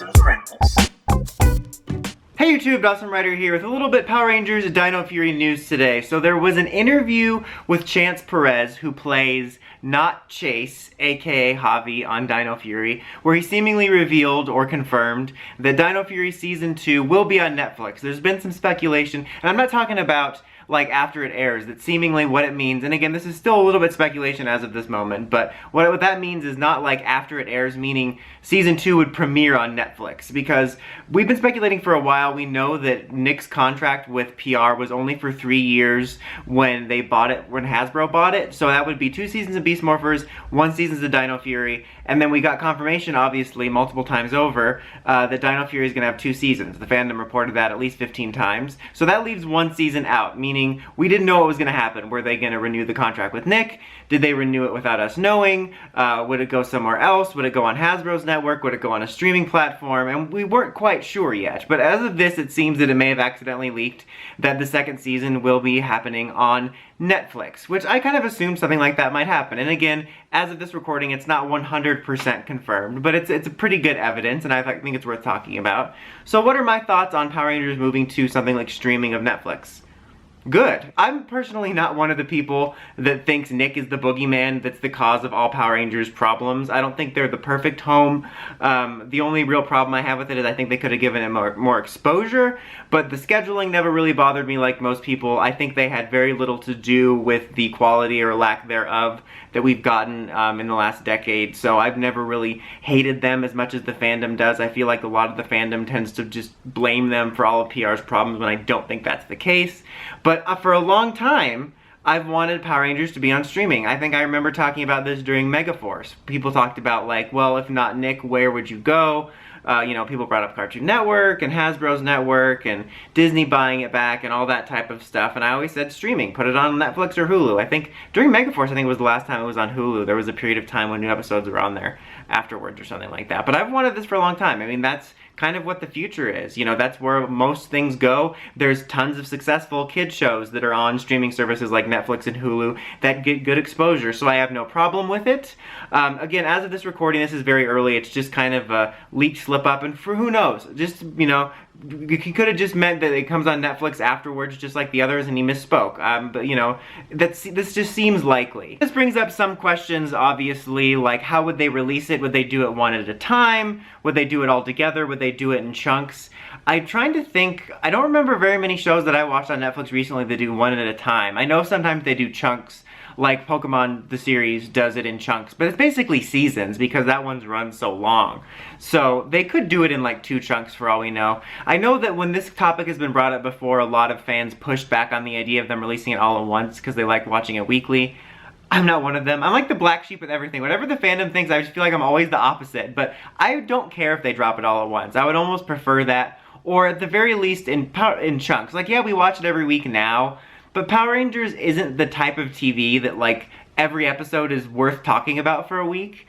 Dawson's Rambles. Hey YouTube, Dawson Ryder here with a little bit Power Rangers Dino Fury news today. So there was an interview with Chance Perez, who plays Not Chase, aka Javi, on Dino Fury, where he seemingly revealed or confirmed that Dino Fury Season 2 will be on Netflix. There's been some speculation, and I'm not talking about like after it airs, that seemingly what it means, and again, this is still a little bit speculation as of this moment, but what that means is not like after it airs, meaning Season 2 would premiere on Netflix, because we've been speculating for a while. We know that Nick's contract with PR was only for 3 years when they bought it, when Hasbro bought it, so that would be 2 seasons of Beast Morphers, 1 season of Dino Fury, and then we got confirmation, obviously, multiple times over, that Dino Fury is going to have 2 seasons. The fandom reported that at least 15 times, so that leaves 1 season out, meaning we didn't know what was going to happen. Were they going to renew the contract with Nick? Did they renew it without us knowing? Would it go somewhere else? Would it go on Hasbro's network? Would it go on a streaming platform? And we weren't quite sure yet. But as of this, it seems that it may have accidentally leaked that the 2nd season will be happening on Netflix, which I kind of assumed something like that might happen. And again, as of this recording, it's not 100% confirmed, but it's a pretty good evidence, and I think it's worth talking about. So what are my thoughts on Power Rangers moving to something like streaming of Netflix? Good. I'm personally not one of the people that thinks Nick is the boogeyman that's the cause of all Power Rangers problems. I don't think they're the perfect home. The only real problem I have with it is I think they could have given him more exposure, but the scheduling never really bothered me like most people. I think they had very little to do with the quality or lack thereof that we've gotten in the last decade, so I've never really hated them as much as the fandom does. I feel like a lot of the fandom tends to just blame them for all of PR's problems when I don't think that's the case. But for a long time, I've wanted Power Rangers to be on streaming. I think I remember talking about this during Megaforce. People talked about like, well, if not Nick, where would you go? You know, people brought up Cartoon Network and Hasbro's network and Disney buying it back and all that type of stuff, and I always said streaming, put it on Netflix or Hulu. I think during Megaforce, I think it was the last time it was on Hulu. There was a period of time when new episodes were on there afterwards or something like that. But I've wanted this for a long time. I mean, that's kind of what the future is. You know, that's where most things go. There's tons of successful kid shows that are on streaming services like Netflix and Hulu that get good exposure, so I have no problem with it. Again, as of this recording, this is very early. It's just kind of a leaked slip up, and for who knows, just, you know, he could have just meant that it comes on Netflix afterwards just like the others and he misspoke. But you know, this just seems likely. This brings up some questions, obviously, like how would they release it? Would they do it one at a time? Would they do it all together? Would they do it in chunks? I'm trying to think. I don't remember very many shows that I watched on Netflix recently that do one at a time. I know sometimes they do chunks, like Pokemon the series does it in chunks, but it's basically seasons because that one's run so long. So they could do it in like 2 chunks for all we know. I know that when this topic has been brought up before, a lot of fans pushed back on the idea of them releasing it all at once because they like watching it weekly. I'm not one of them. I'm like the black sheep with everything. Whatever the fandom thinks, I just feel like I'm always the opposite. But I don't care if they drop it all at once. I would almost prefer that, or at the very least in chunks. Like, yeah, we watch it every week now, but Power Rangers isn't the type of TV that, like, every episode is worth talking about for a week.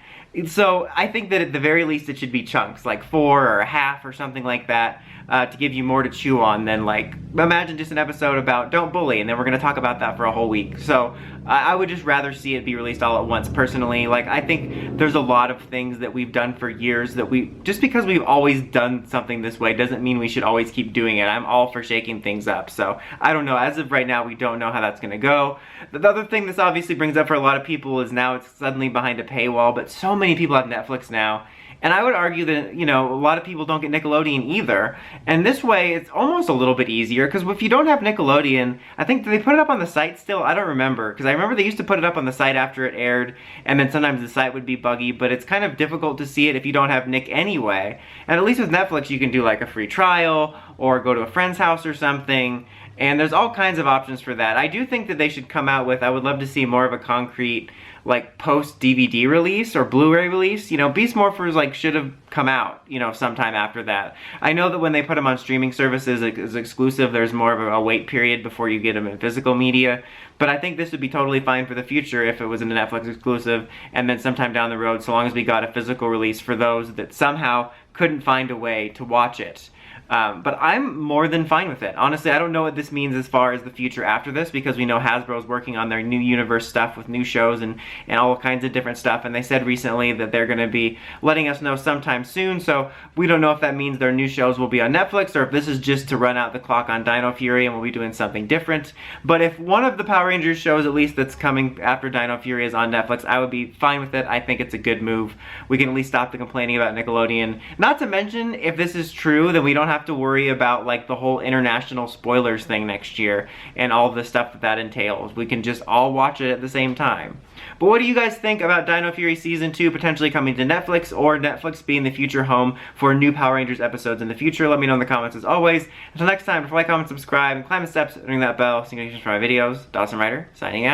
So I think that at the very least it should be chunks, like 4 or a half or something like that, to give you more to chew on than, like, imagine just an episode about Don't Bully, and then we're going to talk about that for a whole week. So I would just rather see it be released all at once, personally. Like, I think there's a lot of things that we've done for years that just because we've always done something this way doesn't mean we should always keep doing it. I'm all for shaking things up. So I don't know. As of right now, we don't know how that's going to go. The other thing this obviously brings up for a lot of people is now it's suddenly behind a paywall, but so many people have Netflix now. And I would argue that, you know, a lot of people don't get Nickelodeon either. And this way, it's almost a little bit easier, because if you don't have Nickelodeon, I think, do they put it up on the site still? I don't remember, because I remember they used to put it up on the site after it aired, and then sometimes the site would be buggy, but it's kind of difficult to see it if you don't have Nick anyway. And at least with Netflix, you can do like a free trial, or go to a friend's house or something, and there's all kinds of options for that. I do think that they should come out with, I would love to see more of a concrete, like, post-DVD release or Blu-ray release. You know, Beast Morphers, like, should have come out, you know, sometime after that. I know that when they put them on streaming services as exclusive, there's more of a wait period before you get them in physical media, but I think this would be totally fine for the future if it was a Netflix exclusive, and then sometime down the road, so long as we got a physical release for those that somehow couldn't find a way to watch it. But I'm more than fine with it. Honestly, I don't know what this means as far as the future after this, because we know Hasbro's working on their new universe stuff with new shows and all kinds of different stuff, and they said recently that they're going to be letting us know sometime soon, so we don't know if that means their new shows will be on Netflix or if this is just to run out the clock on Dino Fury and we'll be doing something different. But if one of the Power Rangers shows, at least that's coming after Dino Fury, is on Netflix, I would be fine with it. I think it's a good move. We can at least stop the complaining about Nickelodeon. Not to mention, if this is true, then we don't have to worry about like the whole international spoilers thing next year and all the stuff that entails. We can just all watch it at the same time. But what do you guys think about Dino Fury Season 2 potentially coming to Netflix, or Netflix being the future home for new Power Rangers episodes in the future? Let me know in the comments as always. Until next time, don't forget, like, comment, subscribe, and climb the steps, ring that bell so you can get notifications for my videos. Dawson Ryder, signing out.